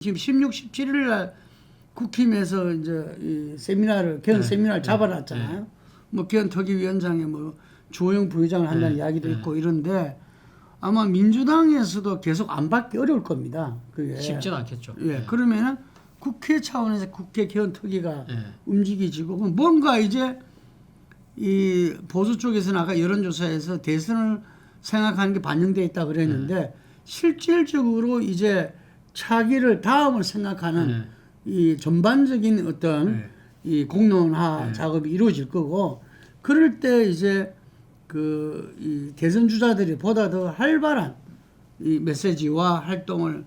지금 16, 17일 날 국힘에서 이제 이 세미나를 개헌 세미나를 잡아놨잖아요. 뭐 개헌특위위원장에 뭐 주호영 부의장을 한다는 이야기도 있고 이런데 아마 민주당에서도 계속 안 받기 어려울 겁니다. 그게 쉽진 않겠죠. 예, 그러면은 국회 차원에서 국회 개헌특위가 움직이지고 뭔가 이제 이 보수 쪽에서는 아까 여론조사에서 대선을 생각하는 게 반영돼 있다 그랬는데 실질적으로 이제 차기를 다음을 생각하는 이 전반적인 어떤 이 공론화 작업이 이루어질 거고 그럴 때 이제 그 이 대선 주자들이 보다 더 활발한 이 메시지와 활동을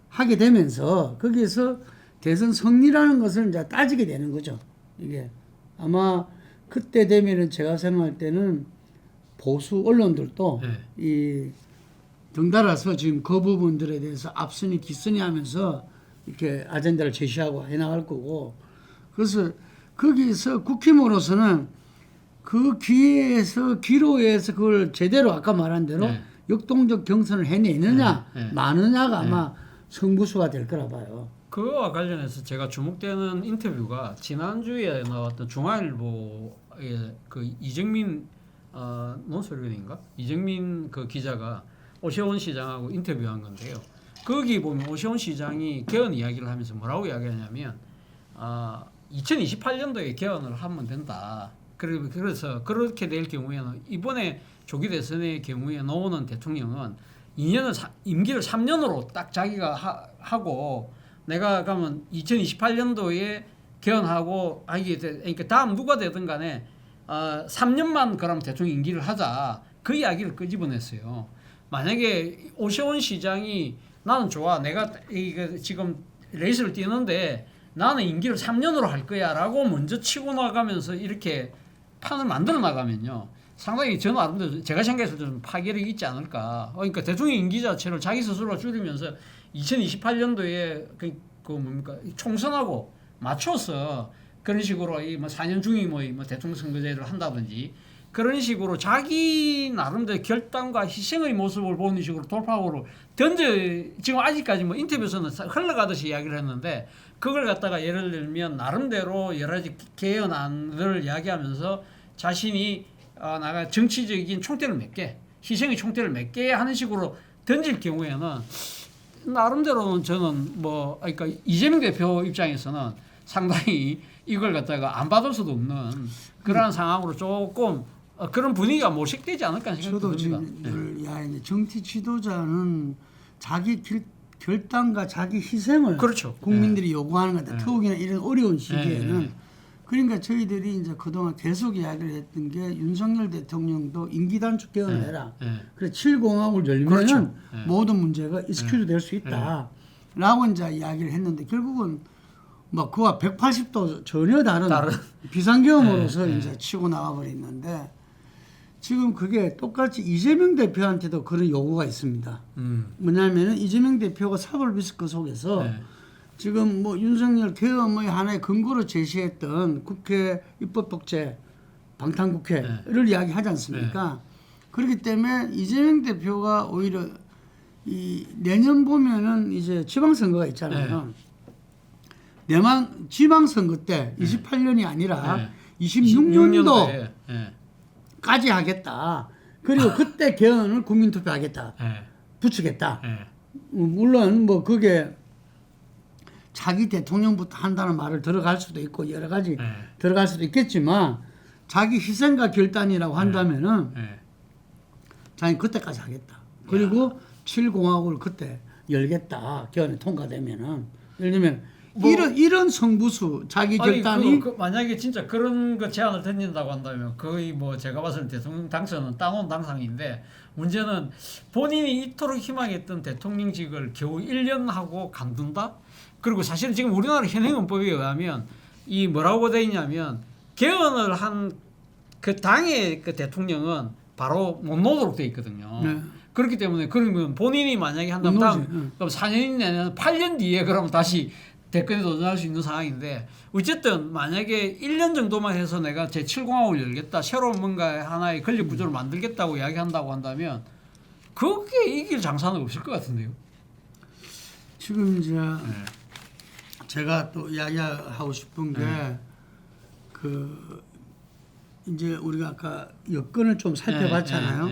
하게 되면서 거기에서 대선 승리라는 것을 이제 따지게 되는 거죠. 이게 아마 그때 되면은 제가 생각할 때는 보수 언론들도 이 덩달아서 지금 그 부분들에 대해서 앞선이 뒷선이 하면서 이렇게 아젠다를 제시하고 해나갈 거고 그래서 거기서 국힘으로서는 그 기로에서 그걸 제대로 아까 말한 대로 역동적 경선을 해내느냐 마느냐가 아마 승부수가 될 거라 봐요. 그거와 관련해서 제가 주목되는 인터뷰가 지난주에 나왔던 중앙일보의 그 이정민 논설위원인가? 이정민 그 기자가 오세훈 시장하고 인터뷰한 건데요. 거기 보면 오세훈 시장이 개헌 이야기를 하면서 뭐라고 이야기하냐면 2028년도에 개헌을 하면 된다. 그래서 그렇게 될 경우에는 이번에 조기 대선의 경우에 나오는 대통령은 임기를 3년으로 딱 자기가 하고 내가 그러면 2028년도에 개헌하고 그러니까 다음 누가 되든 간에 3년만 그럼 대통령 임기를 하자. 그 이야기를 끄집어냈어요. 만약에 오세훈 시장이 나는 좋아. 내가 지금 레이스를 뛰는데 나는 임기를 3년으로 할 거야 라고 먼저 치고 나가면서 이렇게 판을 만들어 나가면요. 상당히 저는 아름다워 제가 생각해서 좀 파괴력이 있지 않을까. 그러니까 대통령 임기 자체를 자기 스스로 줄이면서 2028년도에 그 뭡니까 총선하고 맞춰서 그런 식으로 이 뭐 4년 중이 뭐 대통령 선거제를 한다든지 그런 식으로 자기 나름대로 결단과 희생의 모습을 보는 식으로 돌파구로 지금 아직까지 뭐 인터뷰에서는 흘러가듯이 이야기를 했는데 그걸 갖다가 예를 들면 나름대로 여러 가지 개헌안을 이야기하면서 자신이 나가 정치적인 총대를 몇 개, 희생의 총대를 몇 개 하는 식으로 던질 경우에는 나름대로는 저는 그러니까 이재명 대표 입장에서는 상당히 이걸 갖다가 안 받을 수도 없는 그러한 상황으로 조금 그런 분위기가 모색되지 않을까 생각이 듭니다. 저도 정치 지도자는 자기 결단과 자기 희생을 그렇죠. 국민들이 요구하는 것 같아요. 특히나 이런 어려운 시기에는. 그러니까 저희들이 이제 그동안 계속 이야기를 했던 게 윤석열 대통령도 임기 단축 개헌을 해라. 그래 7공화국을 열면은 그렇죠. 모든 문제가 익스큐즈 될 수 있다. 라고 이제 이야기를 했는데 결국은 뭐 그와 180도 전혀 다른 비상계엄으로서 이제 치고 나가 버렸는데 지금 그게 똑같이 이재명 대표한테도 그런 요구가 있습니다. 뭐냐면은 이재명 대표가 사법리스크 속에서 지금 뭐 윤석열 개헌의 하나의 근거로 제시했던 국회 입법독재 방탄국회를 이야기하지 않습니까? 그렇기 때문에 이재명 대표가 오히려 이 내년 보면은 이제 지방선거가 있잖아요. 지방선거 때 28년이 아니라 26년도까지 하겠다. 그리고 그때 개헌을 국민투표하겠다. 붙이겠다. 물론 뭐 그게 자기 대통령부터 한다는 말을 들어갈 수도 있고 여러 가지 들어갈 수도 있겠지만 자기 희생과 결단이라고 한다면은 자기 그때까지 하겠다. 그리고 7공화국을 그때 열겠다. 개헌이 통과되면은 예를 들면 이런 승부수 자기 결단이 만약에 진짜 그런 거 제안을 던진다고 한다면 거의 뭐 제가 봤을 때 대통령 당선은 땅온 당상인데 문제는 본인이 이토록 희망했던 대통령직을 겨우 1년 하고 간둔다? 그리고 사실은 지금 우리나라 현행헌법에 의하면 이 뭐라고 돼 있냐면 개헌을 한 그 당의 그 대통령은 바로 못 나오도록 돼 있거든요. 그렇기 때문에 그러면 본인이 만약에 한다면 그럼 4년이 내년 8년 뒤에 그러면 다시 대권에 도전할 수 있는 상황인데 어쨌든 만약에 1년 정도만 해서 내가 제7공화국을 열겠다. 새로운 뭔가 하나의 권력 구조를 만들겠다고 이야기한다고 한다면 그게 이길 장사는 없을 것 같은데요. 지금 이제 제가 또 이야기하고 싶은 게 그 이제 우리가 아까 여건을 좀 살펴봤잖아요.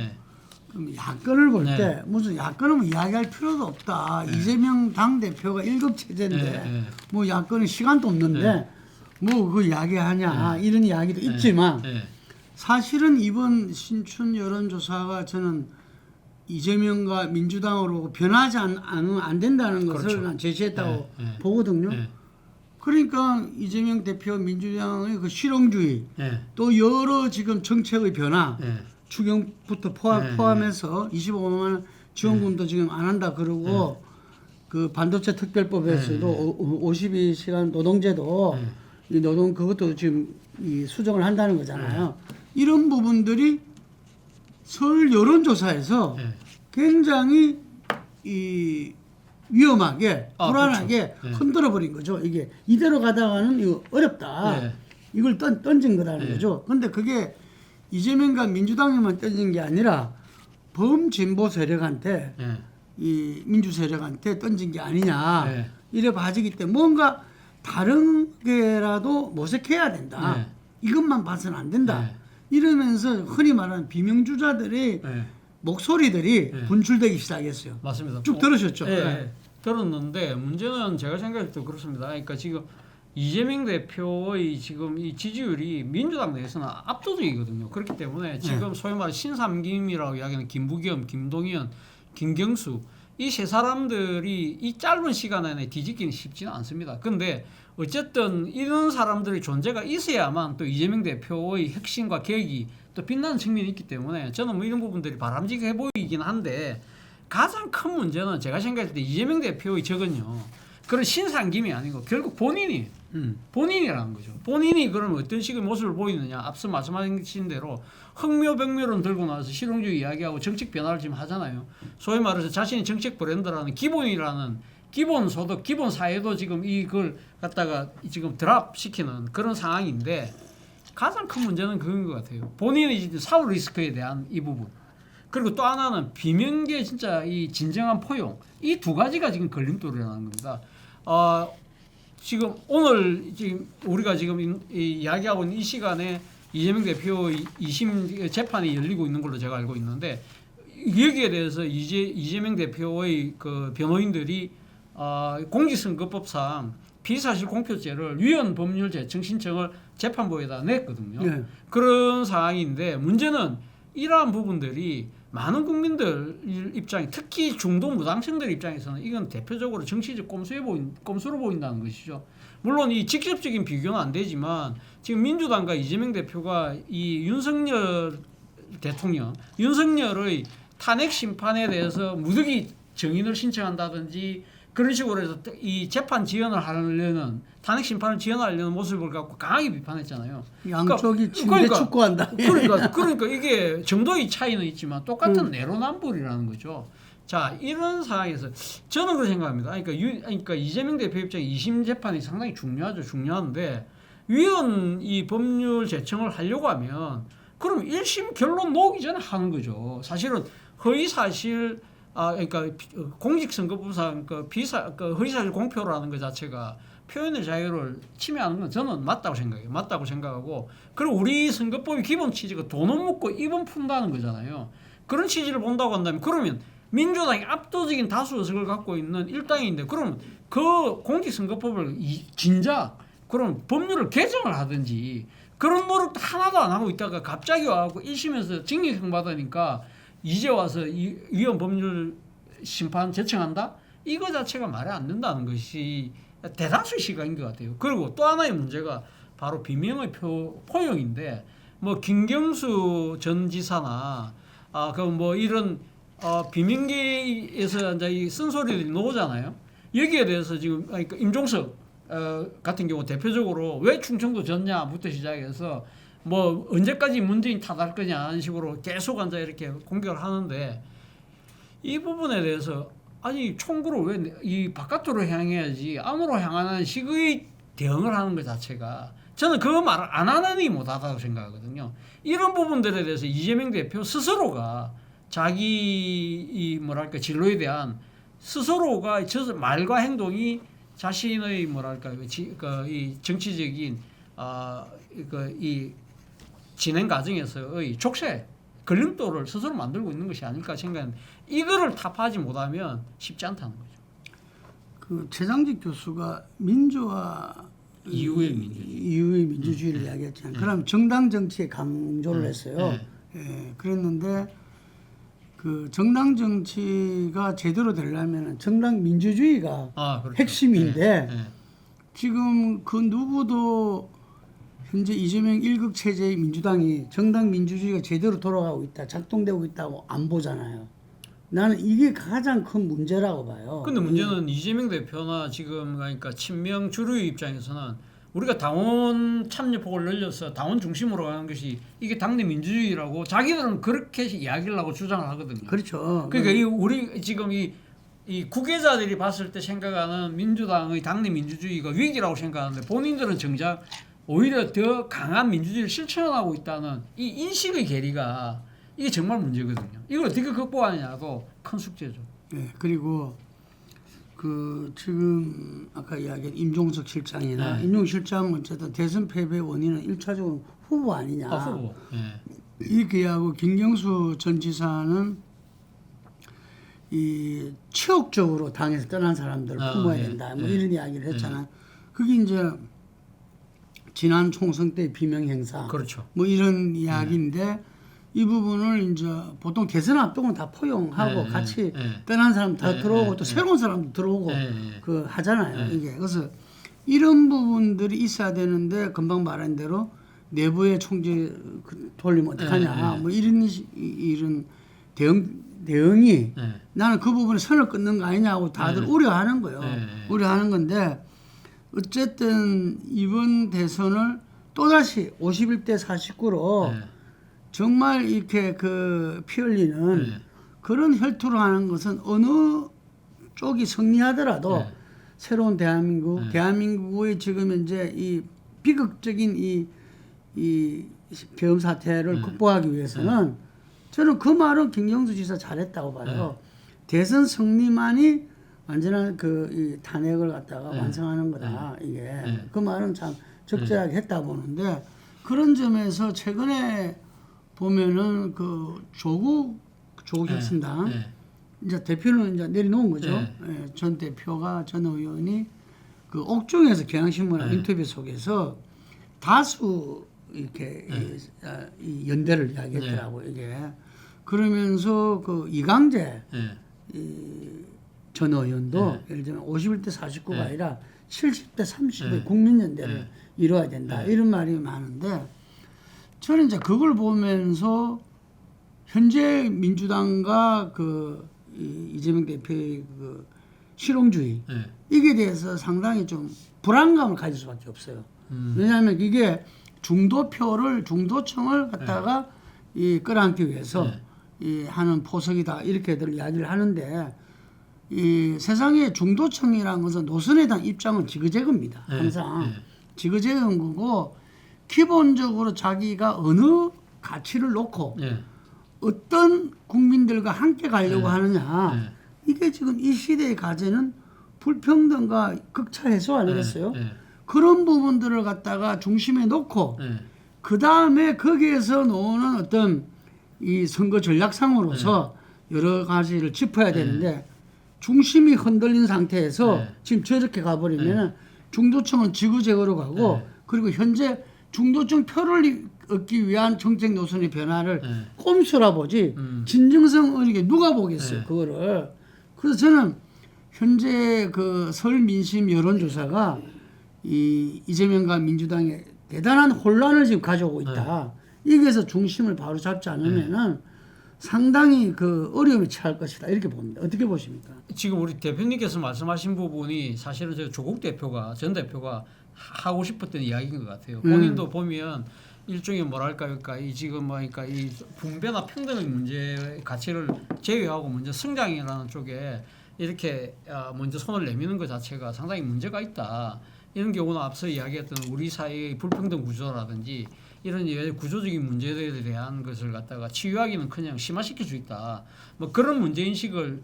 그럼 야권을 볼 때 무슨 야권은 뭐 이야기할 필요도 없다. 이재명 당 대표가 1급 체제인데 뭐 야권은 시간도 없는데 뭐 그 이야기하냐 이런 이야기도 있지만 사실은 이번 신춘 여론조사가 저는 이재명과 민주당으로 변하지 않으면 안 된다는 것을 그렇죠. 난 제시했다고 보거든요. 그러니까 이재명 대표 민주당의 그 실용주의 또 여러 지금 정책의 변화 추경부터 포함해서 25만 원 지원금도 지금 안 한다 그러고 그 반도체 특별법에서도 52시간 노동제도 이 노동 그것도 지금 이 수정을 한다는 거잖아요. 이런 부분들이 서울 여론조사에서 굉장히 이 위험하게 불안하게 그렇죠. 흔들어 버린 거죠. 이게 이대로 가다가는 이거 어렵다. 이걸 던진 거라는 거죠. 근데 그게 이재명과 민주당에만 던진 게 아니라 범진보 세력한테 이 민주 세력한테 던진 게 아니냐 이래 봐지기 때문에 뭔가 다른 게라도 모색해야 된다. 이것만 봐서는 안 된다. 이러면서 흔히 말하는 비명주자들의 목소리들이 분출되기 시작했어요. 맞습니다. 쭉 들으셨죠? 들었는데 문제는 제가 생각할 때도 그렇습니다. 그러니까 지금 이재명 대표의 지금 이 지지율이 민주당 내에서는 압도적이거든요. 그렇기 때문에 지금 소위 말해 신삼김이라고 이야기하는 김부겸, 김동연, 김경수 이 세 사람들이 이 짧은 시간 안에 뒤집기는 쉽지는 않습니다. 근데 어쨌든 이런 사람들의 존재가 있어야만 또 이재명 대표의 혁신과 개혁이 또 빛나는 측면이 있기 때문에 저는 뭐 이런 부분들이 바람직해 보이긴 한데 가장 큰 문제는 제가 생각할 때 이재명 대표의 적은요. 그런 신상김이 아니고 결국 본인이라는 거죠. 본인이 그럼 어떤 식의 모습을 보이느냐. 앞서 말씀하신 대로 흥묘병묘론 들고 나와서 실용주의 이야기하고 정책 변화를 지금 하잖아요. 소위 말해서 자신이 정책 브랜드라는 기본이라는 기본소득, 기본사회도 지금 이걸 갖다가 지금 드랍시키는 그런 상황인데 가장 큰 문제는 그건 것 같아요. 본인의 사후 리스크에 대한 이 부분. 그리고 또 하나는 비명계 진짜 이 진정한 포용. 이 두 가지가 지금 걸림돌이라는 겁니다. 지금 오늘 지금 우리가 지금 이야기하고 있는 이 시간에 이재명 대표의 2심 재판이 열리고 있는 걸로 제가 알고 있는데 여기에 대해서 이재명 대표의 그 변호인들이 공직선거법상 비사실 공표죄를 위헌 법률 제청 신청을 재판부에다 냈거든요. 그런 상황인데 문제는 이러한 부분들이 많은 국민들 입장에 특히 중도 무당층들 입장에서는 이건 대표적으로 정치적 꼼수로 보인다는 것이죠. 물론 이 직접적인 비교는 안 되지만 지금 민주당과 이재명 대표가 이 윤석열 대통령, 윤석열의 탄핵 심판에 대해서 무더기 정인을 신청한다든지 그런 식으로 해서 이 재판 지연을 하려는 탄핵 심판을 지연하려는 모습을 갖고 강하게 비판했잖아요. 양쪽이 침대 축구한다. 그러니까 이게 정도의 차이는 있지만 똑같은 내로남불이라는 거죠. 자, 이런 상황에서 저는 그렇게 생각합니다. 그러니까 이재명 대표 입장에 2심 재판이 상당히 중요한데 위헌 이 법률 제청을 하려고 하면 그럼 1심 결론 나오기 전에 하는 거죠. 사실은 허위사실 그러니까 공직선거법상 허위사실 공표라는 것 자체가 표현의 자유를 침해하는 건 저는 맞다고 생각해요. 맞다고 생각하고 그리고 우리 선거법의 기본 취지가 돈을 묻고 입은 푼다는 거잖아요. 그런 취지를 본다고 한다면 그러면 민주당이 압도적인 다수 의석을 갖고 있는 일당인데 그럼 그 공직선거법을 진작 그럼 법률을 개정을 하든지 그런 노력도 하나도 안 하고 있다가 갑자기 와서 1심에서 징역형 받으니까 이제 와서 위헌 법률 심판 제청한다? 이거 자체가 말이 안 된다는 것이 대다수의 시각인 것 같아요. 그리고 또 하나의 문제가 바로 비명의 포용인데 뭐 김경수 전 지사나 그 뭐 이런 비명계에서 이제 이 쓴소리들이 나오잖아요. 여기에 대해서 지금 그러니까 임종석 같은 경우 대표적으로 왜 충청도 졌냐부터 시작해서 뭐 언제까지 문재인 탓할 거냐 하는 식으로 계속 앉아 이렇게 공격을 하는데 이 부분에 대해서 아니 총구를 왜 이 바깥으로 향해야지 안으로 향하는 식의 대응을 하는 것 자체가 저는 그 말을 안 하느니 못하다고 생각하거든요. 이런 부분들에 대해서 이재명 대표 스스로가 자기 이 뭐랄까 진로에 대한 스스로가 말과 행동이 자신의 뭐랄까요, 이 정치적인 이 진행 과정에서의 족쇄, 걸림돌을 스스로 만들고 있는 것이 아닐까 생각하는데 이거를 타파하지 못하면 쉽지 않다는 거죠. 그 최장직 교수가 민주화 이후의 민주주의를 이야기했잖아요. 그럼 정당 정치에 강조를 했어요. 예, 그랬는데 그 정당 정치가 제대로 되려면 정당 민주주의가 그렇죠. 핵심인데 지금 그 누구도 현재 이재명 1국 체제의 민주당이 정당 민주주의가 제대로 돌아가고 있다, 작동되고 있다고 안 보잖아요. 나는 이게 가장 큰 문제라고 봐요. 근데 문제는 이재명 대표나 지금 그러니까 친명 주류의 입장에서는 우리가 당원 참여폭을 늘려서 당원 중심으로 가는 것이 이게 당내 민주주의라고 자기들은 그렇게 이야기를 하고 주장을 하거든요. 그렇죠. 그러니까 우리 지금 이 구계자들이 봤을 때 생각하는 민주당의 당내 민주주의가 위기라고 생각하는데 본인들은 정작 오히려 더 강한 민주주의를 실천하고 있다는 이 인식의 괴리가 이게 정말 문제거든요. 이걸 어떻게 극복하느냐도 큰 숙제죠. 네, 그리고 그 지금 아까 이야기한 임종석 실장이나 임종 실장은 어쨌든 대선 패배 원인은 1차적으로 후보 아니냐. 후보. 이렇게 하고 김경수 전 지사는 이 치욕적으로 당에서 떠난 사람들을 품어야 된다. 뭐 이런 이야기를 했잖아요. 그게 이제 지난 총선 때 비명 행사. 그렇죠. 뭐 이런 이야기인데 이 부분을 이제 보통 대선 앞두고는 다 포용하고 같이 떠난 사람 다 들어오고 또 새로운 사람도 들어오고 그 하잖아요. 이게 그래서 이런 부분들이 있어야 되는데 금방 말한 대로 내부의 총재 돌리면 어떡하냐 뭐 이런 대응이 나는 그 부분에 선을 끊는 거 아니냐고 다들 우려하는 거예요. 우려하는 건데 어쨌든 이번 대선을 또다시 51대 49로 정말 이렇게 그 피 흘리는 그런 혈투를 하는 것은 어느 쪽이 승리하더라도 새로운 대한민국, 대한민국의 지금 현재 이 비극적인 이 계엄 사태를 극복하기 위해서는 저는 그 말은 김경수 지사 잘했다고 봐요. 대선 승리만이 완전한 이 탄핵을 갖다가 완성하는 거다. 이게 그 말은 참 적절하게 했다 보는데 그런 점에서 최근에 보면은 그 조국 혁신당 이제 대표는 이제 내려놓은 거죠. 전 대표가 전 의원이 그 옥중에서 경향신문 인터뷰 속에서 다수 이렇게 이 연대를 이야기했더라고요. 이게 그러면서 그 이강재 전 의원도 예를 들면 51대 49가 아니라 70대 30의 국민연대를 이뤄야 된다. 이런 말이 많은데 저는 이제 그걸 보면서 현재 민주당과 이재명 대표의 그 실용주의 이게 대해서 상당히 좀 불안감을 가질 수밖에 없어요. 왜냐하면 이게 중도층을 갖다가 끌어안기 위해서 하는 포석이다 이렇게들 이야기를 하는데 이 세상에 중도층이라는 것은 노선에 대한 입장은 지그재그입니다. 항상 지그재그인 거고 기본적으로 자기가 어느 가치를 놓고 어떤 국민들과 함께 가려고 하느냐 이게 지금 이 시대의 과제는 불평등과 극차 해소 아니겠어요? 그런 부분들을 갖다가 중심에 놓고 그 다음에 거기에서 나오는 어떤 이 선거 전략상으로서 여러 가지를 짚어야 되는데 중심이 흔들린 상태에서 지금 저렇게 가버리면 중도층은 지그재그로 가고 그리고 현재 중도층 표를 얻기 위한 정책 노선의 변화를 꼼수라 보지 진정성 있게 누가 보겠어요 그거를. 그래서 저는 현재 그 서울 민심 여론조사가 이재명과 민주당의 대단한 혼란을 지금 가져오고 있다. 여기에서 중심을 바로 잡지 않으면은 상당히 그 어려움에 처할 것이다 이렇게 봅니다. 어떻게 보십니까? 지금 우리 대표님께서 말씀하신 부분이 사실은 조국 전 대표가 하고 싶었던 이야기인 것 같아요. 본인도 보면 일종의 뭐랄까요, 그러니까 이 지금 그러니까 이 분배나 평등의 문제 가치를 제외하고 먼저 성장이라는 쪽에 이렇게 먼저 손을 내미는 것 자체가 상당히 문제가 있다. 이런 경우는 앞서 이야기했던 우리 사회의 불평등 구조라든지 이런 구조적인 문제들에 대한 것을 갖다가 치유하기는커녕 심화시킬 수 있다. 뭐 그런 문제인식을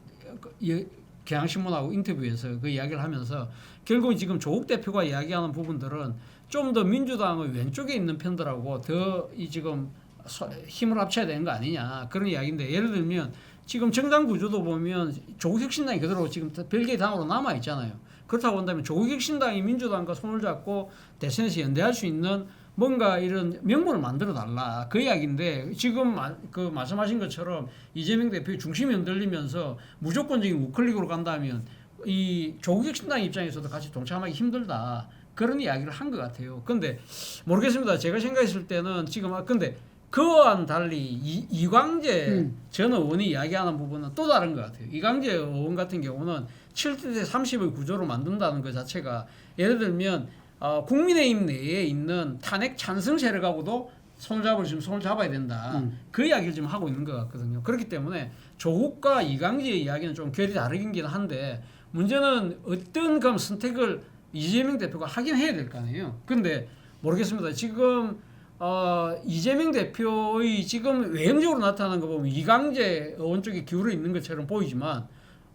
경향신문하고 인터뷰에서 그 이야기를 하면서 결국 지금 조국 대표가 이야기하는 부분들은 좀 더 민주당의 왼쪽에 있는 편들하고 더 이 지금 힘을 합쳐야 되는 거 아니냐 그런 이야기인데 예를 들면 지금 정당 구조도 보면 조국혁신당이 그대로 지금 별개의 당으로 남아 있잖아요. 그렇다고 한다면 조국혁신당이 민주당과 손을 잡고 대선에서 연대할 수 있는 뭔가 이런 명분을 만들어 달라 그 이야기인데 지금 그 말씀하신 것처럼 이재명 대표의 중심이 흔들리면서 무조건적인 우클릭으로 간다면 이 조국혁신당 입장에서도 같이 동참하기 힘들다 그런 이야기를 한 것 같아요. 근데 모르겠습니다. 제가 생각했을 때는 지금 근데 그와는 달리 이광재 전 의원이 이야기하는 부분은 또 다른 것 같아요. 이광재 의원 같은 경우는 7대 30의 구조로 만든다는 것 자체가 예를 들면 국민의힘 내에 있는 탄핵 찬성 세력하고도 손을 잡아야 된다. 그 이야기를 지금 하고 있는 것 같거든요. 그렇기 때문에 조국과 이광재의 이야기는 좀 결이 다르긴 한데 문제는 어떤 그럼 선택을 이재명 대표가 하긴 해야 될 거 아니에요. 근데 모르겠습니다. 지금 이재명 대표의 지금 외형적으로 나타나는 거 보면 이광재 의원 쪽에 기울어 있는 것처럼 보이지만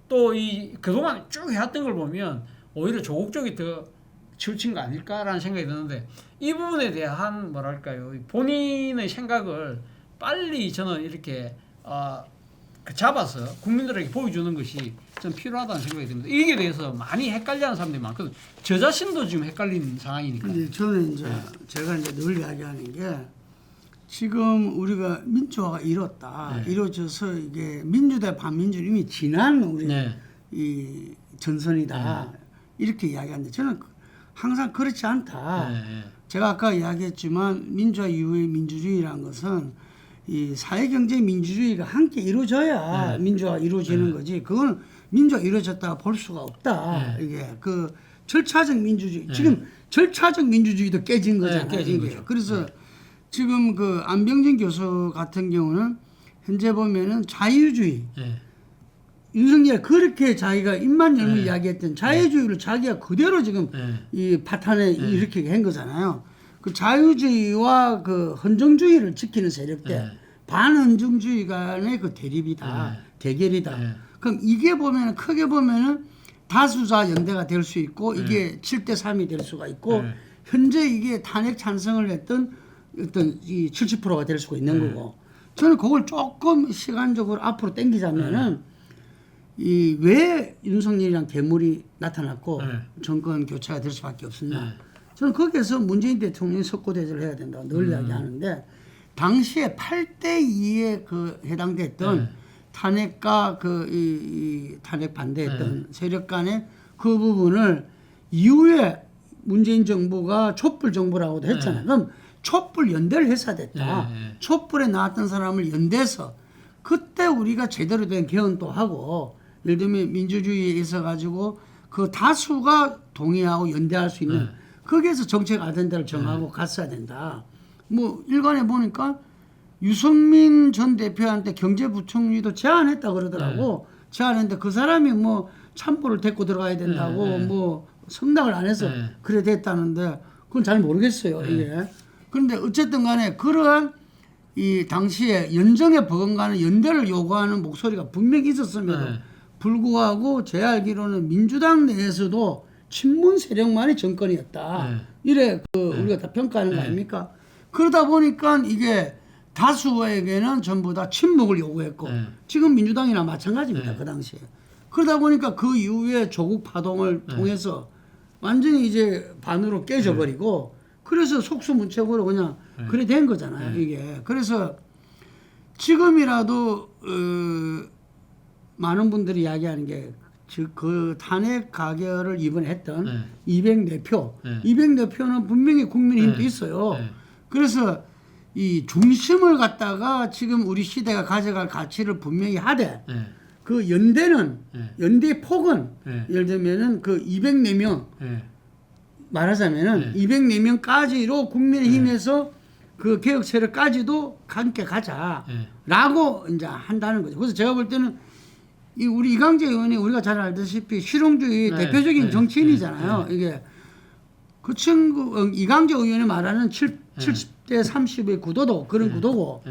또 이 그동안 쭉 해왔던 걸 보면 오히려 조국 쪽이 더 치우친 거 아닐까라는 생각이 드는데 이 부분에 대한 뭐랄까요 본인의 생각을 빨리 저는 이렇게 잡아서 국민들에게 보여주는 것이 좀 필요하다는 생각이 듭니다. 이게 대해서 많이 헷갈려하는 사람들이 많거든요. 저 자신도 지금 헷갈리는 상황이니까. 근데 저는 이제 제가 이제 늘 이야기하는 게 지금 우리가 민주화가 이뤘다. 이루어져서 이게 민주대 반민주는 이미 지난 우리 이 전선이다. 이렇게 이야기하는데 저는 항상 그렇지 않다. 제가 아까 이야기했지만 민주화 이후의 민주주의라는 것은 이 사회경제 민주주의가 함께 이루어져야 민주화가 이루어지는 거지. 그건 민주화가 이루어졌다고 볼 수가 없다. 이게 그 절차적 민주주의. 지금 절차적 민주주의도 깨진 거잖아요. 깨진 이게. 거죠. 그래서 지금 그 안병진 교수 같은 경우는 현재 보면은 자유주의. 윤석열 그렇게 자기가 입만 열면 이야기했던 자유주의를 자기가 그대로 지금 이 파탄에 이렇게 한 거잖아요. 그 자유주의와 그 헌정주의를 지키는 세력들, 반헌정주의 간의 그 대립이다, 대결이다. 그럼 이게 보면은 크게 보면은 다수자 연대가 될 수 있고 이게 7대 3이 될 수가 있고 현재 이게 탄핵 찬성을 했던 어떤 이 70%가 될 수가 있는 거고 저는 그걸 조금 시간적으로 앞으로 당기자면은 이 왜 윤석열이랑 괴물이 나타났고 정권 교체가 될 수밖에 없었냐. 저는 거기에서 문재인 대통령이 석고대죄를 해야 된다고 늘 이야기하는데 당시에 8대 2에 그 해당됐던 탄핵과 이 탄핵 반대했던 세력 간의 그 부분을 이후에 문재인 정부가 촛불 정부라고도 했잖아요. 그럼 촛불 연대를 했어야 됐다. 촛불에 나왔던 사람을 연대해서 그때 우리가 제대로 된 개헌도 하고 예를 들면 민주주의에 있어 가지고 그 다수가 동의하고 연대할 수 있는 거기에서 정책 아젠다를 정하고 갔어야 된다. 뭐 일간에 보니까 유승민 전 대표한테 경제부총리도 제안했다 그러더라고. 제안했는데 그 사람이 뭐 참고를 데리고 들어가야 된다고 뭐 성낙을 안 해서 그래 됐다는데 그건 잘 모르겠어요. 이게. 그런데 어쨌든 간에 그러한 이 당시에 연정에 버금가는 연대를 요구하는 목소리가 분명히 있었음에도 불구하고 제 알기로는 민주당 내에서도 친문 세력만의 정권이었다. 이래 우리가 다 평가하는 거 아닙니까? 그러다 보니까 이게 다수에게는 전부 다 침묵을 요구했고 지금 민주당이나 마찬가지입니다. 그 당시에. 그러다 보니까 그 이후에 조국 파동을 통해서 완전히 이제 반으로 깨져버리고 그래서 속수무책으로 그냥 그래 된 거잖아요. 이게. 그래서 지금이라도 많은 분들이 이야기하는 게 그 탄핵 가결을 이번에 했던 204표. 204표는 분명히 국민의힘도 있어요. 그래서 이 중심을 갖다가 지금 우리 시대가 가져갈 가치를 분명히 하되 그 연대는 연대의 폭은 예를 들면은 그 204명 말하자면은 204명까지로 국민의힘에서 그 개혁 세력까지도 함께 가자라고 이제 한다는 거죠. 그래서 제가 볼 때는 이 우리 이광재 의원이 우리가 잘 알다시피 실용주의 대표적인 정치인이잖아요. 이게 그 친구 이광재 의원이 말하는 70대 30의 구도도 그런 구도고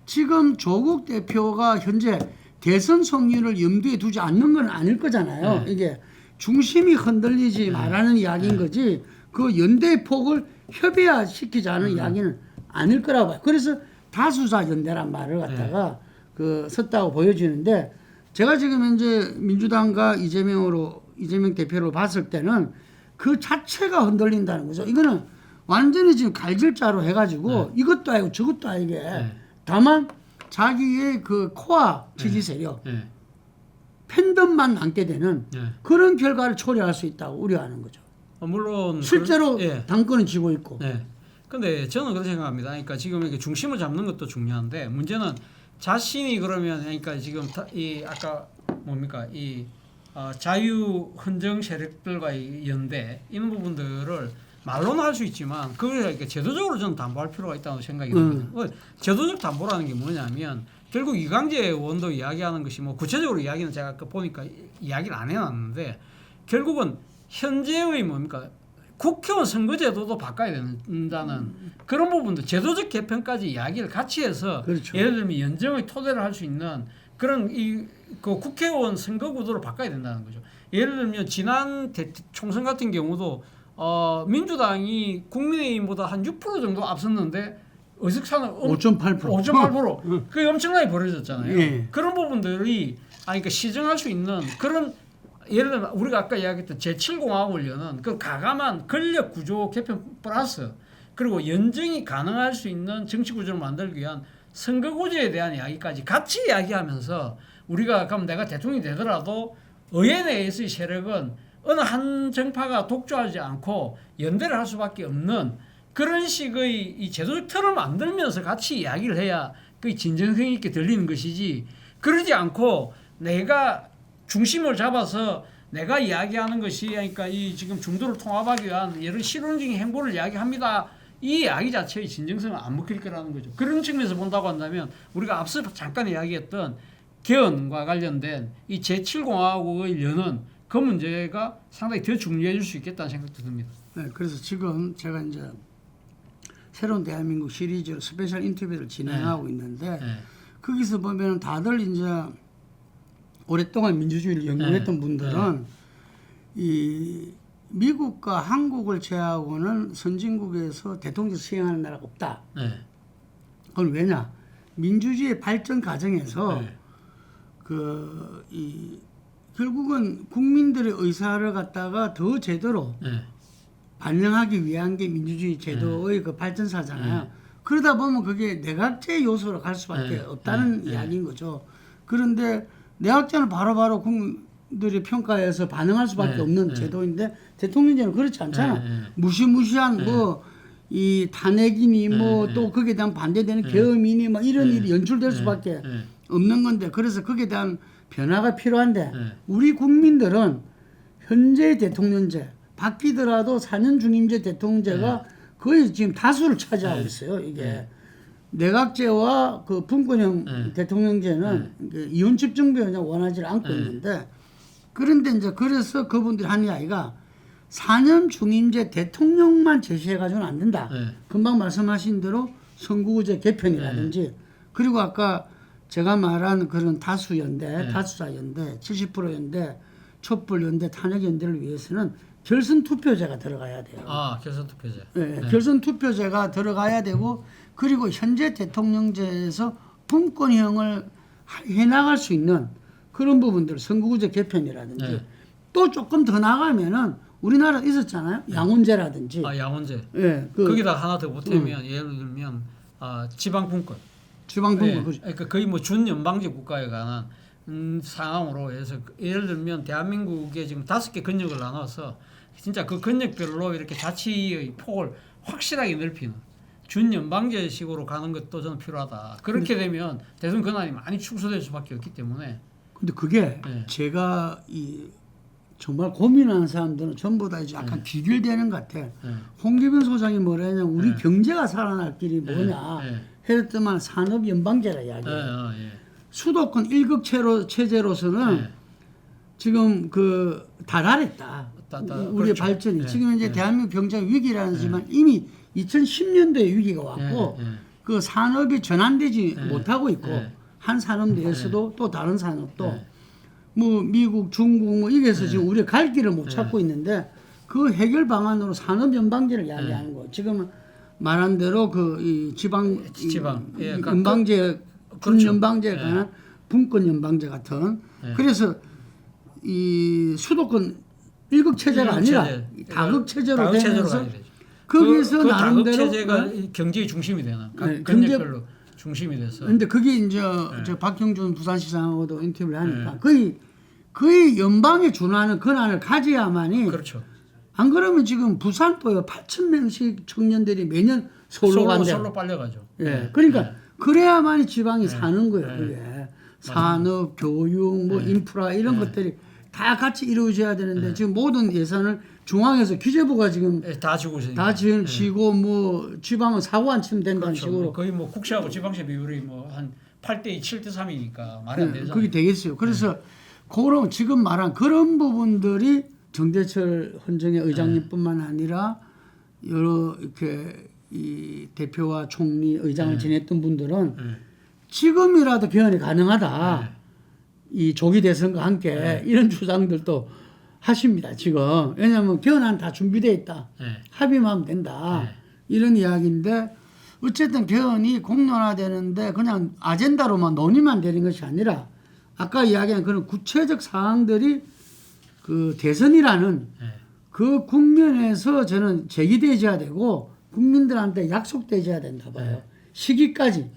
지금 조국 대표가 현재 대선 승리를 염두에 두지 않는 건 아닐 거잖아요. 이게 중심이 흔들리지 말라는 이야기인 네. 거지 그 연대의 폭을 협의화시키자는 이야기는 아닐 거라고 봐요. 그래서 다수자 연대란 말을 갖다가 그 썼다고 보여지는데 제가 지금 현재 민주당과 이재명 대표를 봤을 때는 그 자체가 흔들린다는 거죠. 이거는 완전히 지금 갈질자로 해가지고 이것도 아니고 저것도 아니게 다만 자기의 그 코어 지지 세력 팬덤만 남게 되는 그런 결과를 초래할 수 있다고 우려하는 거죠. 물론 실제로 당권은 쥐고 있고. 네. 근데 저는 그렇게 생각합니다. 그러니까 지금 이렇게 중심을 잡는 것도 중요한데 문제는 자신이 그러면 그러니까 지금 이 아까 뭡니까 이 자유 헌정 세력들과의 연대 이런 부분들을 말로는 할 수 있지만 그걸 이렇게 제도적으로 저는 담보할 필요가 있다고 생각이 듭니다. 제도적 담보라는 게 뭐냐면 결국 이광재 의원도 이야기하는 것이 뭐 구체적으로 이야기는 제가 아까 보니까 이야기를 안 해놨는데 결국은 현재의 뭡니까 국회의원 선거제도도 바꿔야 된다는 그런 부분도 제도적 개편까지 이야기를 같이 해서 그렇죠. 예를 들면 연정의 토대를 할 수 있는 그런 그 국회의원 선거 구도를 바꿔야 된다는 거죠. 예를 들면 지난 총선 같은 경우도 민주당이 국민의힘보다 한 6% 정도 앞섰는데 의석차는 5.8%. 그게 엄청나게 벌어졌잖아요. 예. 그런 부분들이 그러니까 시정할 수 있는 그런 예를 들면 우리가 아까 이야기했던 제7공화국을 여는 그 가감한 권력 구조 개편 플러스 그리고 연정이 가능할 수 있는 정치 구조를 만들기 위한 선거 구조에 대한 이야기까지 같이 이야기하면서 우리가 그럼 내가 대통령이 되더라도 의회 내에서의 세력은 어느 한 정파가 독주하지 않고 연대를 할 수밖에 없는 그런 식의 이 제도적 틀을 만들면서 같이 이야기를 해야 그게 진정성 있게 들리는 것이지 그러지 않고 내가 중심을 잡아서 내가 이야기하는 것이 그러니까 이 지금 중도를 통합하기 위한 이런 실용적인 행보를 이야기합니다. 이 이야기 자체의 진정성은 안 먹힐 거라는 거죠. 그런 측면에서 본다고 한다면 우리가 앞서 잠깐 이야기했던 개헌과 관련된 이 제7공화국의 여는 그 문제가 상당히 더 중요해질 수 있겠다는 생각도 듭니다. 네, 그래서 지금 제가 이제 새로운 대한민국 시리즈로 스페셜 인터뷰를 진행하고 있는데 거기서 보면 다들 이제 오랫동안 민주주의를 연구했던 분들은 이 미국과 한국을 제외하고는 선진국에서 대통령 수행하는 나라가 없다. 그건 왜냐? 민주주의 발전 과정에서 이 결국은 국민들의 의사를 갖다가 더 제대로 반영하기 위한 게 민주주의 제도의 그 발전사잖아요. 그러다 보면 그게 내각제 요소로 갈 수밖에 없다는 이야기인 거죠. 그런데 내각제는 바로바로 국민들의 평가에서 반응할 수밖에 없는 제도인데 대통령제는 그렇지 않잖아. 무시무시한 뭐 이 탄핵이니 뭐 또 거기에 대한 반대되는 계엄이니 뭐 이런 일이 연출될 수밖에 없는 건데 그래서 거기에 대한 변화가 필요한데 우리 국민들은 현재 대통령제 바뀌더라도 4년 중임제 대통령제가 거의 지금 다수를 차지하고 있어요. 이게 내각제와 그 분권형 대통령제는 이혼집 정부에 원하지 않고 있는데 그런데 이제 그래서 그분들이 하는 이야기가 4년 중임제 대통령만 제시해가지고는 안 된다. 금방 말씀하신 대로 선거구제 개편이라든지 그리고 아까 제가 말한 그런 다수연대, 다수자연대, 70%연대, 촛불연대, 탄핵연대를 위해서는 결선투표제가 들어가야 돼요. 결선투표제. 결선투표제가 들어가야 되고 그리고 현재 대통령제에서 분권형을 해나갈 수 있는 그런 부분들, 선거구제 개편이라든지 또 조금 더 나가면은 우리나라 있었잖아요. 양원제라든지. 양원제. 그 거기다 하나 더 보태면 예를 들면 지방분권. 지방분권. 그러니까 거의 뭐 준연방제 국가에 관한 상황으로 해서 예를 들면 대한민국에 지금 5개 권역을 나눠서 진짜 그 권역별로 이렇게 자치의 폭을 확실하게 넓히는 준연방제식으로 가는 것도 저는 필요하다. 그렇게 되면 대선 권한이 많이 축소될 수밖에 없기 때문에. 근데 그게 제가 정말 고민하는 사람들은 전부 다 이제 약간 귀결되는 것 같아. 홍기빈 소장이 뭐라 했냐면 우리 경제가 살아날 길이 뭐냐. 했더만 산업연방제라 이야기해요. 수도권 1급 체제로서는 지금 그 달달했다. 우리의 그렇죠. 발전이. 지금 이제 대한민국 경제가 위기라는 지만 이미 2010년도에 위기가 왔고 그 산업이 전환되지 못하고 있고 한 산업 내에서도 또 다른 산업도 뭐 미국, 중국 뭐 이게서 지금 우리가 갈 길을 못 찾고 있는데 그 해결 방안으로 산업 연방제를 이야기하는 거. 지금 말한 대로 그 이 지방 예, 연방제 군 연방제에 관한 분권 연방제 같은. 그래서 이 수도권 일극 체제가 아니라 다극 체제로 되면서 거기서 그 나름대로 다극 체제가 경제의 중심이 되는 각 경제별로 중심이 돼서. 근데 그게 이제 저 박형준 부산시장하고도 인터뷰를 하니까 거의 연방에 준하는 권한을 가져야만이. 그렇죠. 안 그러면 지금 부산 보여 8,000명씩 청년들이 매년 서울로 간대요. 서울로 빨려가죠. 예, 그러니까 그래야만이 지방이 사는 거예요. 그게 산업, 교육, 뭐 인프라 이런 것들이 다 같이 이루어져야 되는데 지금 모든 예산을 중앙에서 기재부가 지금 다 지고 있으니까. 다 지고 뭐 지방은 사고 안 치면 된다는 그렇죠. 식으로. 거의 뭐 국세하고 지방세 비율이 뭐 한 8대2, 7대3이니까 말이 안 되잖아요. 그게 되겠어요. 그래서 그런 지금 말한 그런 부분들이 정대철 헌정의 의장님뿐만 아니라 여러 이렇게 이 대표와 총리, 의장을 지냈던 분들은 지금이라도 개헌이 가능하다. 이 조기 대선과 함께 이런 주장들도 하십니다. 지금 왜냐하면 개헌안 다 준비돼 있다. 합의만 하면 된다. 이런 이야기인데 어쨌든 개헌이 공론화되는데 그냥 아젠다로만 논의만 되는 것이 아니라 아까 이야기한 그런 구체적 사항들이 그 대선이라는 그 국면에서 저는 제기되어야 되고 국민들한테 약속되어야 된다 봐요. 시기까지.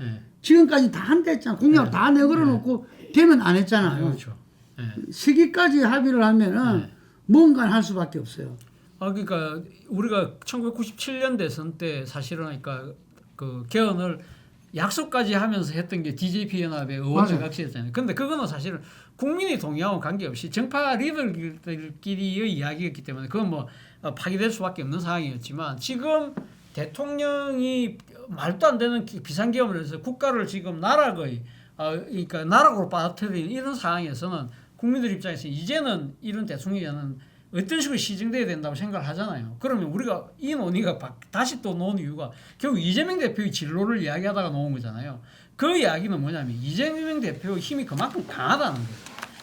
지금까지 다 한다 했잖아. 공약 다 내걸어 놓고 되면 안 했잖아요. 그렇죠. 시기까지 합의를 하면은 뭔가 할 수밖에 없어요. 그러니까 우리가 1997년 대선 때 사실은 그러니까 그 개헌을 약속까지 하면서 했던 게 DJP 연합의 의원 내각시였잖아요. 근데 그거는 사실은 국민이 동의하고 관계없이 정파 리더들끼리의 이야기였기 때문에 그건 뭐 파기될 수밖에 없는 상황이었지만 지금 대통령이 말도 안 되는 비상계엄을 해서 국가를 지금 나락의 그러니까 나락으로 빠뜨리는 이런 상황에서는 국민들 입장에서 이제는 이런 대통령은 어떤 식으로 시정돼야 된다고 생각을 하잖아요. 그러면 우리가 이 논의가 다시 또 놓은 이유가 결국 이재명 대표의 진로를 이야기하다가 놓은 거잖아요. 그 이야기는 뭐냐면 이재명 대표의 힘이 그만큼 강하다는 거예요.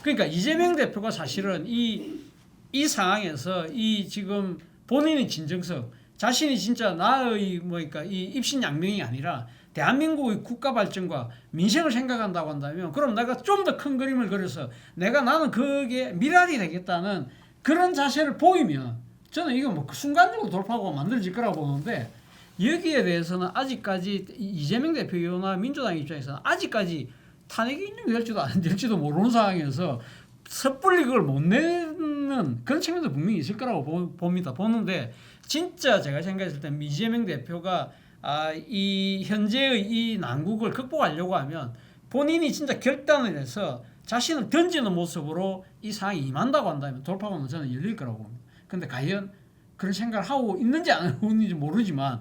그러니까 이재명 대표가 사실은 이 상황에서 이 지금 본인의 진정성, 자신이 진짜 나의 뭐니까 이 입신양명이 아니라 대한민국의 국가 발전과 민생을 생각한다고 한다면 그럼 내가 좀 더 큰 그림을 그려서 나는 그게 미랄이 되겠다는 그런 자세를 보이면 저는 이거 뭐 순간적으로 돌파구가 만들어질 거라고 보는데 여기에 대해서는 아직까지 이재명 대표나 민주당 입장에서는 아직까지 탄핵이 인용될지도 안 될지도 모르는 상황에서 섣불리 그걸 못 내는 그런 측면도 분명히 있을 거라고 봅니다. 보는데 진짜 제가 생각했을 때 이재명 대표가 이 현재의 이 난국을 극복하려고 하면 본인이 진짜 결단을 해서 자신을 던지는 모습으로 이 상황이 임한다고 한다면 돌파구는 저는 열릴 거라고 봅니다. 근데 과연 그런 생각을 하고 있는지 안 하고 있는지 모르지만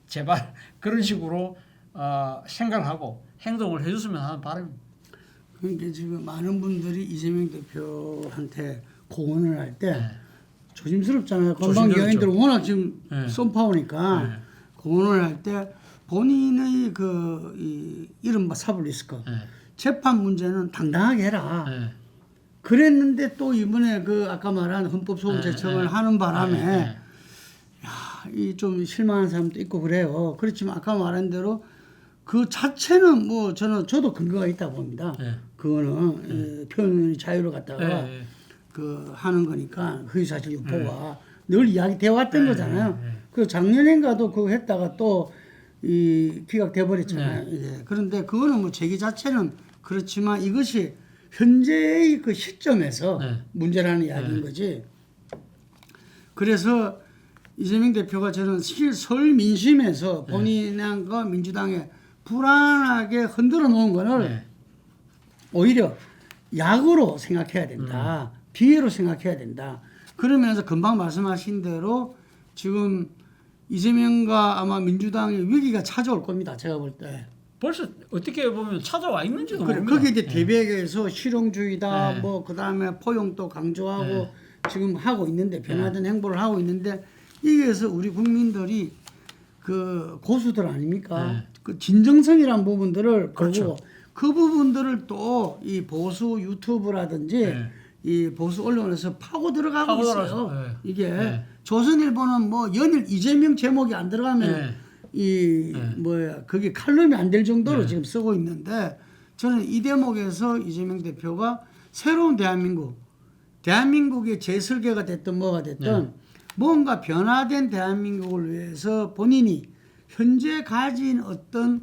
제발 그런 식으로 생각을 하고 행동을 해줬으면 하는 바람입니다. 그러니까 지금 많은 분들이 이재명 대표한테 고언을 할 때 조심스럽잖아요. 건방 여인들은 워낙 지금 쏜파오니까 고언을 할 때 본인의 그 이른바 사법리스크 재판 문제는 당당하게 해라. 그랬는데 또 이번에 그 아까 말한 헌법소원제청을 하는 바람에 이 좀 실망하는 사람도 있고 그래요. 그렇지만 아까 말한 대로 그 자체는 뭐 저도 근거가 있다고 봅니다. 그거는 표현의 자유를 갖다가 그 하는 거니까 허위사실 유포가 늘 이야기되어 왔던 거잖아요. 그 작년엔가도 그거 했다가 또 이 기각돼 버렸잖아요. 그런데 그거는 뭐 제기 자체는 그렇지만 이것이 현재의 그 시점에서 문제라는 이야기인 거지. 그래서 이재명 대표가 저는 서울 민심에서 본인과 민주당에 불안하게 흔들어 놓은 거를 오히려 약으로 생각해야 된다. 기회로 생각해야 된다. 그러면서 금방 말씀하신 대로 지금 이재명과 아마 민주당의 위기가 찾아올 겁니다. 제가 볼 때. 벌써 어떻게 보면 찾아와 있는지도 그래, 모릅니다. 거기에 이제 대백에서 실용주의다, 뭐 그다음에 포용도 강조하고 지금 하고 있는데 변화된 행보를 하고 있는데 이게서 우리 국민들이 그 고수들 아닙니까? 그 진정성이란 부분들을 그렇죠. 보고 그 부분들을 또 이 보수 유튜브라든지 네. 이 보수 언론에서 파고 들어가고 파고 있어요. 들어가서, 네. 이게 네. 조선일보는 뭐 연일 이재명 제목이 안 들어가면 네. 이 뭐야 그게 칼럼이 안 될 정도로 네. 지금 쓰고 있는데 저는 이 대목에서 이재명 대표가 새로운 대한민국의 재설계가 됐든 뭐가 됐든 네. 뭔가 변화된 대한민국을 위해서 본인이 현재 가진 어떤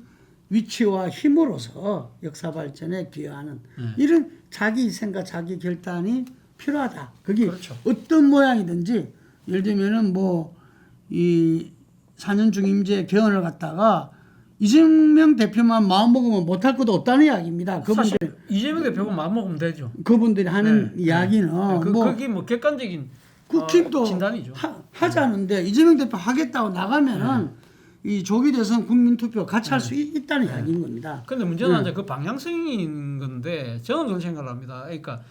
위치와 힘으로서 역사 발전에 기여하는 이런 자기 생각, 자기 결단이 필요하다. 그게 그렇죠. 어떤 모양이든지 예를 들면은 뭐 이 4년 중임제 개헌을 갖다가 이재명 대표만 마음 먹으면 못할 것도 없다는 이야기입니다. 사실 이재명 대표가 마음 먹으면 되죠. 그분들이 하는 네. 이야기는 그게 뭐 객관적인 국힘도 진단이죠. 하자는데 이재명 대표 하겠다고 나가면은 이 조기 대선 국민투표 같이 할 수 있다는 이야기인 겁니다. 근데 문제는 이제 그 방향성인 건데 저는 그런 생각을 합니다. 그러니까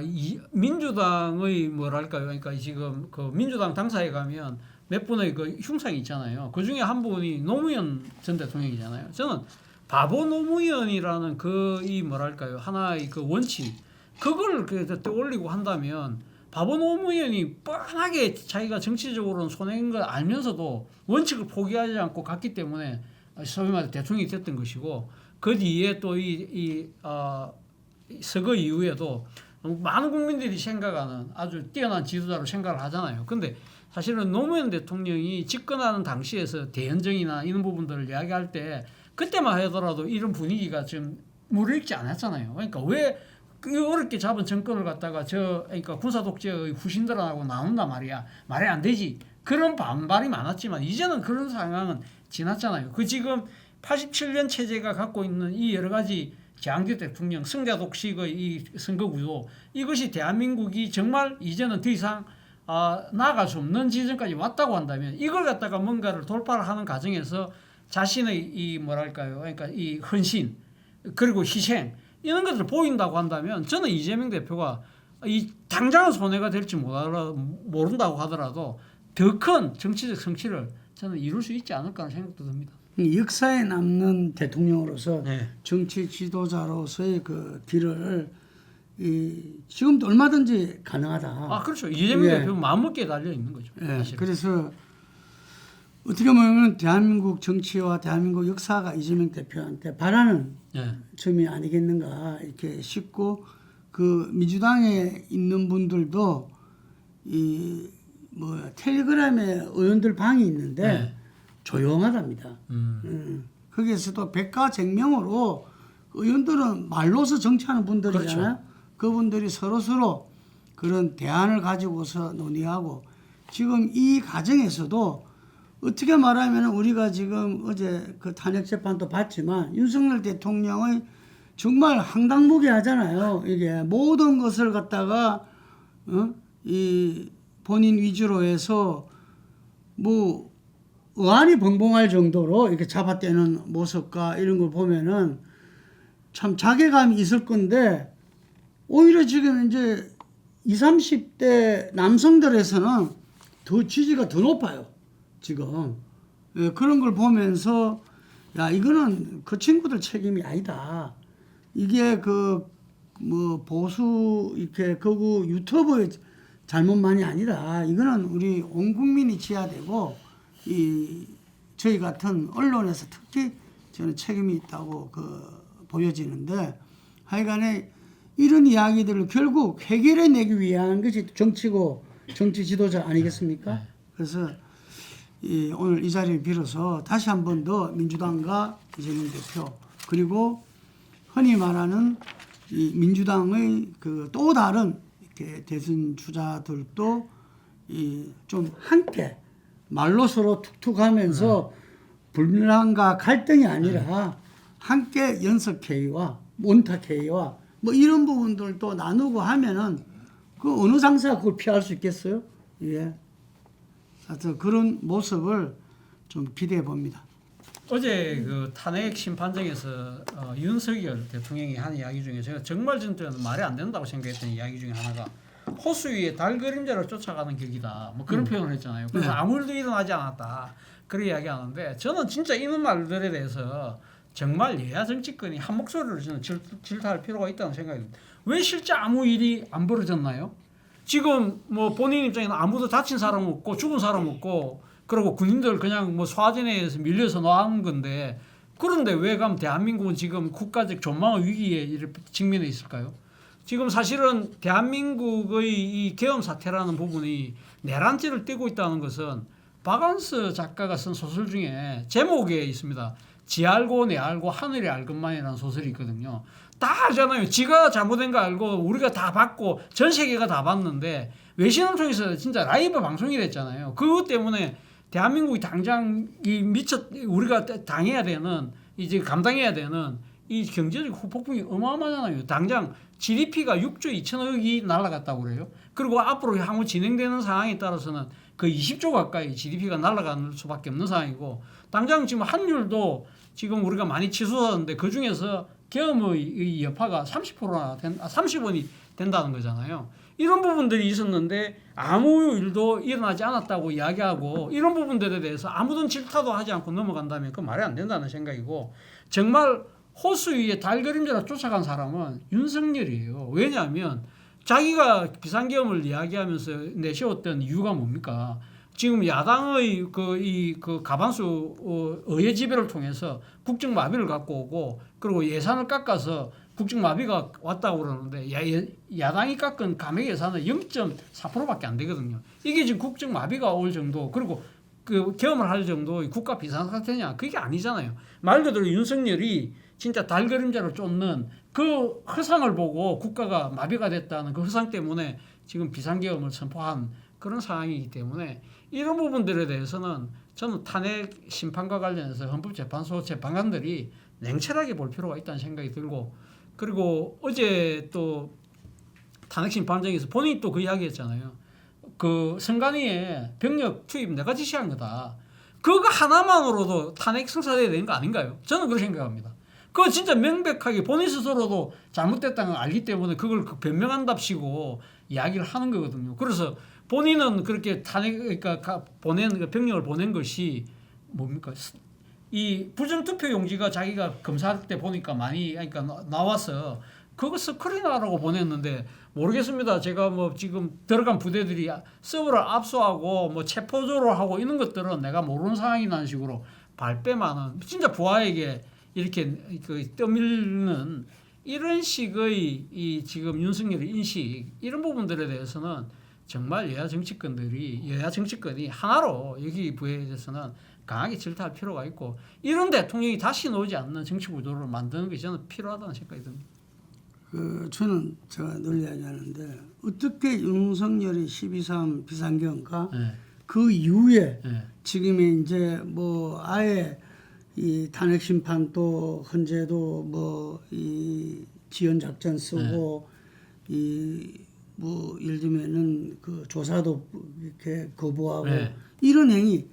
이 민주당의 뭐랄까요? 그러니까 지금 그 민주당 당사에 가면 몇 분의 그 흉상이 있잖아요. 그 중에 한 분이 노무현 전 대통령이잖아요. 저는 바보 노무현이라는 그 이 뭐랄까요? 하나의 그 원칙 그걸 그 떠올리고 한다면 바보 노무현이 뻔하게 자기가 정치적으로는 손해인 걸 알면서도 원칙을 포기하지 않고 갔기 때문에 소위 말해 대통령이 됐던 것이고 그 뒤에 또 이 서거 이후에도 많은 국민들이 생각하는 아주 뛰어난 지도자로 생각을 하잖아요. 근데 사실은 노무현 대통령이 집권하는 당시에서 대연정이나 이런 부분들을 이야기할 때 그때만 하더라도 이런 분위기가 좀 무르익지 않았잖아요. 그러니까 왜 그 어렵게 잡은 정권을 갖다가 그러니까 군사 독재의 후신들하고 나눈단 말이야. 말이 안 되지. 그런 반발이 많았지만 이제는 그런 상황은 지났잖아요. 그 지금 87년 체제가 갖고 있는 이 여러 가지 장기 대통령 승자 독식의 이 선거 구도 이것이 대한민국이 정말 이제는 더 이상 나아갈 수 없는 지점까지 왔다고 한다면 이걸 갖다가 뭔가를 돌파를 하는 과정에서 자신의 이 뭐랄까요, 그러니까 이 헌신 그리고 희생 이런 것들을 보인다고 한다면 저는 이재명 대표가 이 당장은 손해가 될지 모른다고 하더라도 더 큰 정치적 성취를 저는 이룰 수 있지 않을까 하는 생각도 듭니다. 역사에 남는 대통령으로서 네. 정치 지도자로서의 그 길을 지금도 얼마든지 가능하다. 그렇죠. 이재명 예. 대표는 마음먹기에 달려 있는 거죠. 예. 사실은. 그래서 어떻게 보면 대한민국 정치와 대한민국 역사가 이재명 대표한테 바라는 예. 점이 아니겠는가 이렇게 싶고 그 민주당에 있는 분들도 이 뭐 텔레그램에 의원들 방이 있는데 네. 조용하답니다. 거기에서도 백가쟁명으로 의원들은 말로서 정치하는 분들이잖아요. 그렇죠. 그분들이 서로 그런 대안을 가지고서 논의하고 지금 이 과정에서도 어떻게 말하면 우리가 지금 어제 그 탄핵 재판도 봤지만 윤석열 대통령의 정말 황당무계하잖아요. 이게 모든 것을 갖다가 이 본인 위주로 해서 뭐 의안이 벙벙할 정도로 이렇게 잡아떼는 모습과 이런 걸 보면은 참 자괴감이 있을 건데 오히려 지금 이제 20, 30대 남성들에서는 더 지지가 더 높아요. 지금. 예, 그런 걸 보면서 야, 이거는 그 친구들 책임이 아니다. 이게 그 뭐 보수 이렇게 그거 유튜브의 잘못만이 아니라 이거는 우리 온 국민이 지어야 되고 이 저희 같은 언론에서 특히 저는 책임이 있다고 보여지는데 하여간에 이런 이야기들을 결국 해결해 내기 위한 것이 정치고 정치 지도자 아니겠습니까? 그래서 오늘 이 자리를 빌어서 다시 한 번 더 민주당과 이재명 대표 그리고 흔히 말하는 이 민주당의 그 또 다른 이렇게 대선 주자들도 좀 함께 말로 서로 툭툭하면서 분란과 갈등이 아니라 함께 연석회의와 몬탁회의와 뭐 이런 부분들도 나누고 하면은 그 어느 장사가 그걸 피할 수 있겠어요? 예. 하여튼 그런 모습을 좀 기대해 봅니다. 어제 그 탄핵 심판정에서 윤석열 대통령이 한 이야기 중에 제가 정말 진짜는 말이 안 된다고 생각했던 이야기 중에 하나가 호수 위에 달 그림자를 쫓아가는 격이다. 뭐 그런 표현을 했잖아요. 그래서 아무 일도 일어나지 않았다. 그런 이야기하는데 저는 진짜 이런 말들에 대해서 정말 여야 정치권이 한 목소리로 저는 질타할 필요가 있다는 생각이 듭니다. 왜 실제 아무 일이 안 벌어졌나요? 지금 뭐 본인 입장에는 아무도 다친 사람 없고 죽은 사람 없고 그리고 군인들 그냥 뭐 소화전에서 밀려서 나온 건데 그런데 왜 그럼 대한민국은 지금 국가적 전망의 위기에 직면해 있을까요? 지금 사실은 대한민국의 이 계엄 사태라는 부분이 내란죄를 띠고 있다는 것은 박완서 작가가 쓴 소설 중에 제목에 있습니다. 지 알고 내 알고 하늘이 알것만이라는 소설이 있거든요. 다 알잖아요. 지가 잘못된 거 알고 우리가 다 봤고 전 세계가 다 봤는데 외신을 통해서 진짜 라이브 방송이 됐잖아요. 그것 때문에 대한민국이 당장 우리가 당해야 되는 이제 감당해야 되는 이 경제적 후폭풍이 어마어마하잖아요. 당장 GDP가 6조 2천억이 날아갔다고 그래요. 그리고 앞으로 향후 진행되는 상황에 따라서는 그 20조 가까이 GDP가 날아갈 수밖에 없는 상황이고 당장 지금 환율도 지금 우리가 많이 치솟았는데 그 중에서 계엄의 여파가 30%나 30원이 된다는 거잖아요. 이런 부분들이 있었는데 아무 일도 일어나지 않았다고 이야기하고 이런 부분들에 대해서 아무런 질타도 하지 않고 넘어간다면 그건 말이 안 된다는 생각이고 정말 호수 위에 달 그림자로 쫓아간 사람은 윤석열이에요. 왜냐하면 자기가 비상계엄을 이야기하면서 내세웠던 이유가 뭡니까? 지금 야당의 그 가반수 의회 지배를 통해서 국정 마비를 갖고 오고 그리고 예산을 깎아서 국정 마비가 왔다고 그러는데 야당이 깎은 감액 예산은 0.4%밖에 안 되거든요. 이게 지금 국정 마비가 올 정도 그리고 그 계엄을 할 정도의 국가 비상사태냐? 그게 아니잖아요. 말 그대로 윤석열이 진짜 달 그림자로 쫓는 그 허상을 보고 국가가 마비가 됐다는 그 허상 때문에 지금 비상계엄을 선포한 그런 상황이기 때문에 이런 부분들에 대해서는 저는 탄핵 심판과 관련해서 헌법재판소 재판관들이 냉철하게 볼 필요가 있다는 생각이 들고 그리고 어제 또 탄핵 심판장에서 본인이 또 그 이야기했잖아요. 그 선관위에 병력 투입 내가 지시한 거다. 그거 하나만으로도 탄핵 성사돼야 되는 거 아닌가요? 저는 그렇게 생각합니다. 그거 진짜 명백하게 본인 스스로도 잘못됐다는 걸 알기 때문에 그걸 변명한답시고 이야기를 하는 거거든요. 그래서 본인은 그렇게 그러니까 병력을 보낸 것이 뭡니까? 이 부정투표 용지가 자기가 검사할 때 보니까 많이 그러니까 나와서 그거 스크린하라고 보냈는데 모르겠습니다. 제가 뭐 지금 들어간 부대들이 서버를 압수하고 뭐 체포조를 하고 이런 것들은 내가 모르는 상황이라는 식으로 발뺌하는 진짜 부하에게 이렇게 떠밀는 이런 식의 이 지금 윤석열의 인식 이런 부분들에 대해서는 정말 여야 정치권이 하나로 여기 부분에 대해서는 강하게 질타할 필요가 있고 이런 대통령이 다시 나오지 않는 정치 구조를 만드는 것이 저는 필요하다는 생각이 듭니다. 저는 제가 늘 이야기하는데 어떻게 윤석열이 12.3 비상계엄과 그 이후에 지금의 이제 뭐 아예 이 탄핵 심판도 헌재도 뭐 이 지연 작전 쓰고 이 뭐 예를 들면은 그 조사도 이렇게 거부하고 이런 행위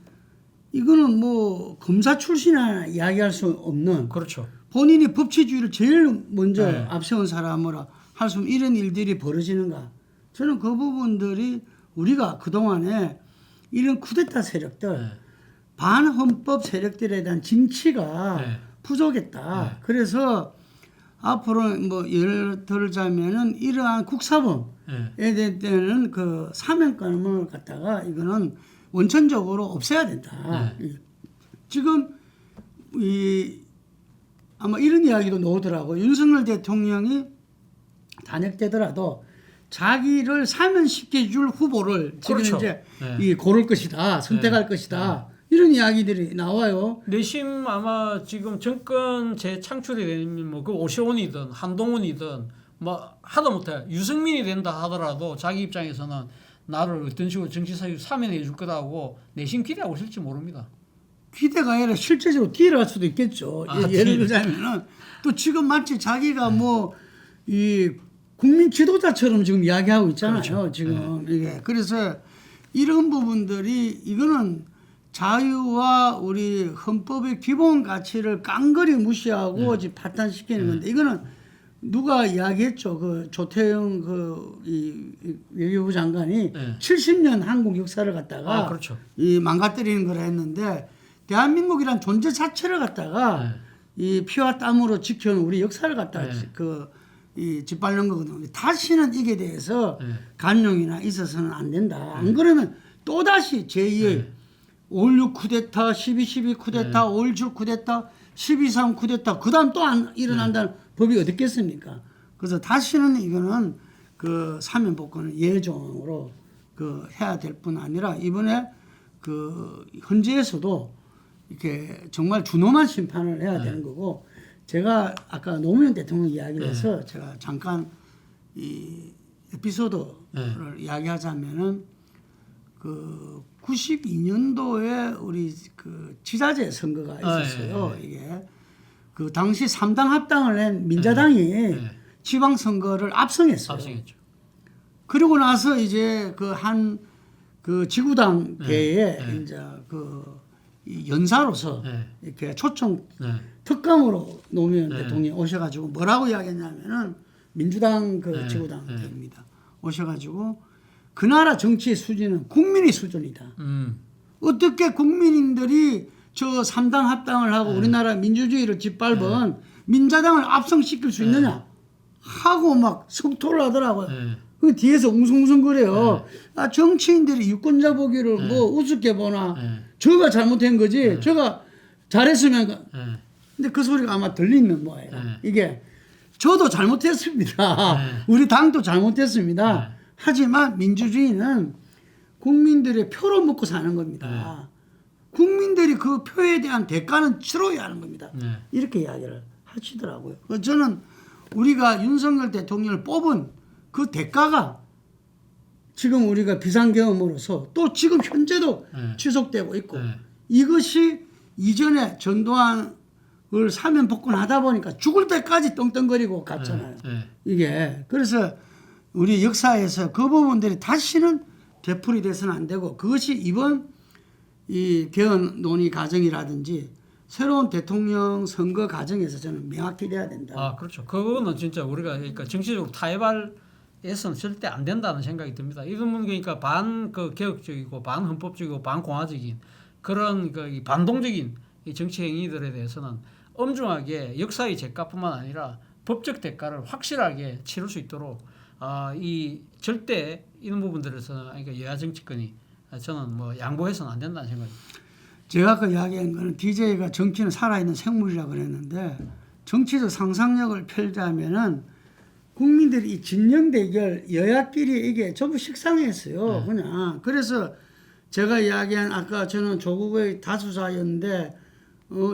이거는 뭐 검사 출신이나 이야기할 수 없는 그렇죠. 본인이 법치주의를 제일 먼저 앞세운 사람으로 할 수 없는 이런 일들이 벌어지는가? 저는 그 부분들이 우리가 그동안에 이런 쿠데타 세력들 반헌법 세력들에 대한 진치가 부족했다. 그래서 앞으로 뭐 예를 들자면은 이러한 국사범에 대한 그 사명감을 갖다가 이거는 원천적으로 없애야 된다. 지금 아마 이런 이야기도 나오더라고요. 윤석열 대통령이 탄핵되더라도 자기를 사면시켜 줄 후보를 지금 그렇죠. 이제 고를 것이다. 선택할 것이다. 이런 이야기들이 나와요. 내심 아마 지금 정권 재창출이 되면 뭐 그 오세훈이든 한동훈이든 뭐 하다못해 유승민이 된다 하더라도 자기 입장에서는 나를 어떤 식으로 정치사유 사면해 줄 거라고 내심 기대하고 있을지 모릅니다. 기대가 아니라 실제적으로 딜할 수도 있겠죠. 예를 들자면은 또 지금 마치 자기가 뭐 이 국민 지도자처럼 지금 이야기하고 있잖아요. 그렇죠. 지금 이게 그래서 이런 부분들이 이거는 자유와 우리 헌법의 기본 가치를 깡그리 무시하고 지금 파탄시키는 건데 이거는 누가 이야기했죠. 그 조태영 이 외교부 장관이 70년 한국 역사를 갖다가 그렇죠. 이 망가뜨리는 걸 했는데 대한민국이란 존재 자체를 갖다가 이 피와 땀으로 지켜온 우리 역사를 갖다 이 짓밟는 거거든요. 다시는 이게 대해서 간용이나 있어서는 안 된다. 안 그러면 또 다시 제2의 5.16 쿠데타, 12.12 쿠데타, 5.17 쿠데타, 12.3 쿠데타, 그다음 또 안 일어난다는 법이 어디 있겠습니까? 그래서 다시는 이거는 그 사면 복권을 예정으로 그 해야 될 뿐 아니라 이번에 그 헌재에서도 이렇게 정말 준엄한 심판을 해야 되는 거고, 제가 아까 노무현 대통령 이야기를 해서 제가 잠깐 이 에피소드를 이야기하자면은 그 92년도에 우리 그 지자체 선거가 있었어요. 이게 그 당시 3당 합당을 낸 민자당이 지방 선거를 압승했어요. 압승했죠. 그리고 나서 이제 그 한 그 지구당 계에 이제 그 연사로서 이렇게 초청 특감으로 노무현 대통령이 오셔가지고 뭐라고 이야기했냐면은 민주당 그 지구당 계입니다. 오셔가지고 그 나라 정치의 수준은 국민의 수준이다. 어떻게 국민들이 저 3당 합당을 하고 우리나라 민주주의를 짓밟은 민자당을 압승시킬 수 있느냐 하고 막 성토를 하더라고요. 그 뒤에서 웅성웅성거려요. 아, 정치인들이 유권자 보기를 뭐 우습게 보나. 저가 잘못한 거지. 저가 잘했으면. 근데 그 소리가 아마 들리는 뭐예요. 이게 저도 잘못했습니다. 우리 당도 잘못했습니다. 하지만 민주주의는 국민들의 표로 먹고 사는 겁니다. 국민들이 그 표에 대한 대가는 치러야 하는 겁니다. 이렇게 이야기를 하시더라고요. 그래서 저는 우리가 윤석열 대통령을 뽑은 그 대가가 지금 우리가 비상경험으로서 또 지금 현재도 지속되고 있고 이것이 이전에 전두환을 사면 복권하다 보니까 죽을 때까지 떵떵거리고 갔잖아요. 이게 그래서 우리 역사에서 그 부분들이 다시는 되풀이 돼서는 안 되고, 그것이 이번 이 개헌 논의 과정이라든지 새로운 대통령 선거 과정에서 저는 명확히 돼야 된다. 아, 그렇죠. 그거는 진짜 우리가 그러니까 정치적으로 타협해서는 절대 안 된다는 생각이 듭니다. 이분은 그러니까 반 그 개혁적이고 반 헌법적이고 반 공화적인 그런 그 반동적인 이 정치 행위들에 대해서는 엄중하게 역사의 죄값뿐만 아니라 법적 대가를 확실하게 치를 수 있도록 이 절대 이런 부분들에서는 그러니까 여야 정치권이 저는 뭐 양보해서는 안 된다는 생각입니다. 제가 아까 이야기한 거는 DJ가 정치는 살아있는 생물이라고 그랬는데, 정치적 상상력을 펼자면은 국민들이 이 진영 대결 여야끼리 이게 전부 식상했어요. 그냥. 그래서 제가 이야기한 아까 저는 조국의 다수자였는데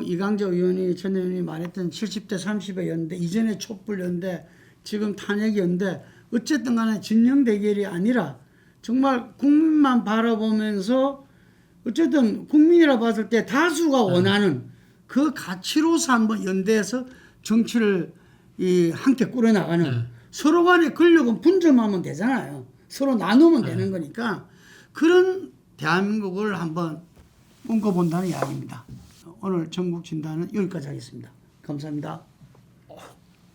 이강재 의원이 전 의원이 말했던 70대 30였는데 이전에 촛불이었는데 지금 탄핵이었는데 어쨌든 간에 진영 대결이 아니라 정말 국민만 바라보면서 어쨌든 국민이라 봤을 때 다수가 원하는 그 가치로서 한번 연대해서 정치를 함께 꾸려나가는 서로 간의 권력은 분점하면 되잖아요. 서로 나누면 되는 거니까 그런 대한민국을 한번 꿈꿔본다는 이야기입니다. 오늘 전국 진단은 여기까지 하겠습니다. 감사합니다.